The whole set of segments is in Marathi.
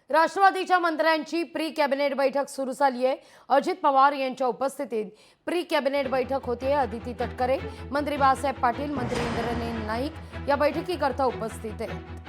राष्ट्रवादीच्या मंत्र्यांची प्री कॅबिनेट बैठक सुरू झाली आहे। अजित पवार यांच्या उपस्थितीत प्री कॅबिनेट बैठक होती आहे। अदिती तटकरे, मंत्री बाळासाहेब पाटील, मंत्री इंद्रनील नाईक या बैठकीकरता उपस्थित आहेत।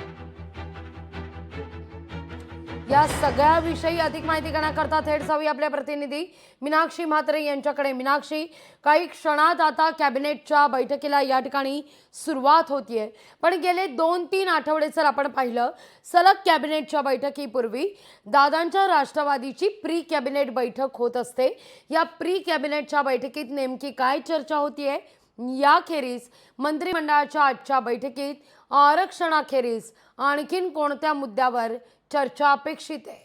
या सगळ्या विषयी अधिक माहिती घेण्याकरता थेट जाऊया आपल्या प्रतिनिधी मीनाक्षी म्हात्रे यांच्याकडे। मीनाक्षी, काही क्षणात आता कॅबिनेटच्या बैठकीला या ठिकाणी सुरुवात होतीये, पण गेले 2-3 आठवडे जर आपण पाहिलं, सलग कॅबिनेटच्या बैठकीपूर्वी दादांच्या राष्ट्रवादीची प्री कॅबिनेट बैठक होत असते। या प्री कॅबिनेटच्या बैठकीत नेमकी काय चर्चा होतीये, याखेरीज मंत्रिमंडळाच्या आजच्या बैठकीत आरक्षणाखेरीज आणखीन कोणत्या मुद्द्यावर चर्चा अपेक्षित आहे?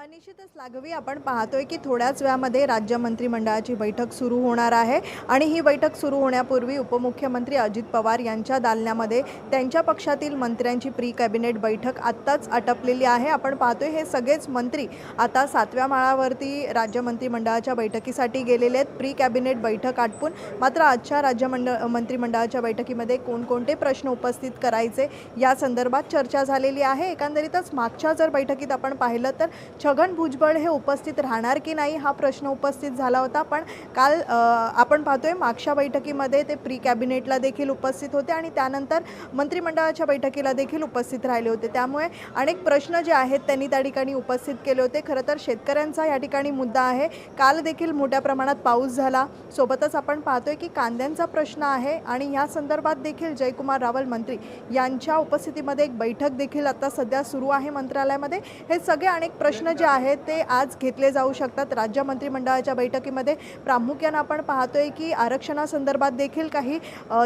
निश्चितच लाघवी, आपण पाहतोय की थोड्याच वेळामध्ये राज्य मंत्रिमंडळाची बैठक सुरू होणार आहे आणि ही बैठक सुरू होण्यापूर्वी उपमुख्यमंत्री अजित पवार यांच्या दालनामध्ये त्यांच्या पक्षातील मंत्र्यांची प्री कॅबिनेट बैठक आत्ताच आटपलेली आहे। आपण पाहतोय हे सगळेच मंत्री आता 7व्या माळावरती राज्य मंत्रिमंडळाच्या बैठकीसाठी गेलेले आहेत। प्री कॅबिनेट बैठक आटपून मात्र आजच्या मंत्रिमंडळाच्या बैठकीमध्ये कोणकोणते प्रश्न उपस्थित करायचे या संदर्भात चर्चा झालेली आहे। एकंदरीतच मागच्या जर बैठकीत आपण पाहिलं तर छगन भुजबळ हे उपस्थित राहणार की नाही हा प्रश्न उपस्थित झाला होता, पण काल आपण पाहतोय मागच्या बैठकीमध्ये ते प्री कॅबिनेटला देखील उपस्थित होते आणि त्यानंतर मंत्रिमंडळाच्या बैठकीला देखील उपस्थित राहिले होते। त्यामुळे अनेक प्रश्न जे आहेत त्यांनी त्या ठिकाणी उपस्थित केले होते। खरं तर शेतकऱ्यांचा या ठिकाणी मुद्दा आहे। काल देखील मोठ्या प्रमाणात पाऊस झाला, सोबतच आपण पाहतोय की कांद्यांचा प्रश्न आहे आणि या संदर्भात देखील जयकुमार रावल मंत्री यांच्या उपस्थितीमध्ये एक बैठक देखील आता सध्या सुरू आहे मंत्रालयामध्ये। हे सगळे अनेक प्रश्न जे आहेत ते आज घेतले जाऊ शकतात राज्य मंत्रिमंडळाच्या बैठकीमध्ये। प्रामुख्याने आपण पाहतोय की आरक्षणासंदर्भात देखील काही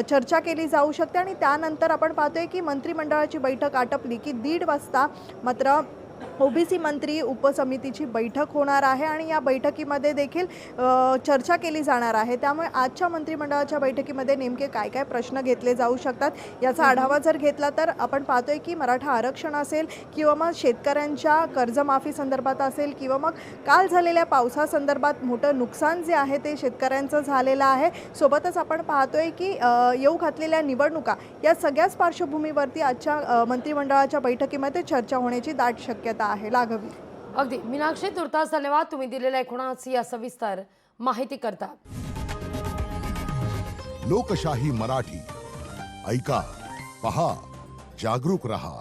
चर्चा केली जाऊ शकते आणि त्यानंतर आपण पाहतोय की मंत्रिमंडळाची बैठक आटपली की 1:30 वाजता मात्र ओबीसी मंत्री उपसमितीची बैठक होणार आहे आणि या बैठकीमध्ये देखील चर्चा केली जाणार आहे। त्यामुळे आजच्या मंत्रिमंडळाच्या बैठकीमध्ये नेमके काय काय प्रश्न घेतले जाऊ शकतात याचा आढावा जर घेतला तर आपण पाहतोय की मराठा आरक्षण असेल किंवा मग शेतकऱ्यांच्या कर्जमाफी संदर्भात असेल किंवा मग काल झालेल्या पावसासंदर्भात मोठं नुकसान जे आहे ते शेतकऱ्यांचं झालेलं आहे। सोबतच आपण पाहतोय की येऊ घातलेल्या निवडणुका या सगळ्याच पार्श्वभूमीवरती आजच्या मंत्रिमंडळाच्या बैठकीमध्ये चर्चा होण्याची दाट शक्यता आहे। लाघवी, अगदी मीनाक्षी, तुर्तास धन्यवाद तुम्ही दिलेल्या एकूणच या सविस्तर माहिती करता। लोकशाही मराठी ऐका, पहा, जागरूक रहा।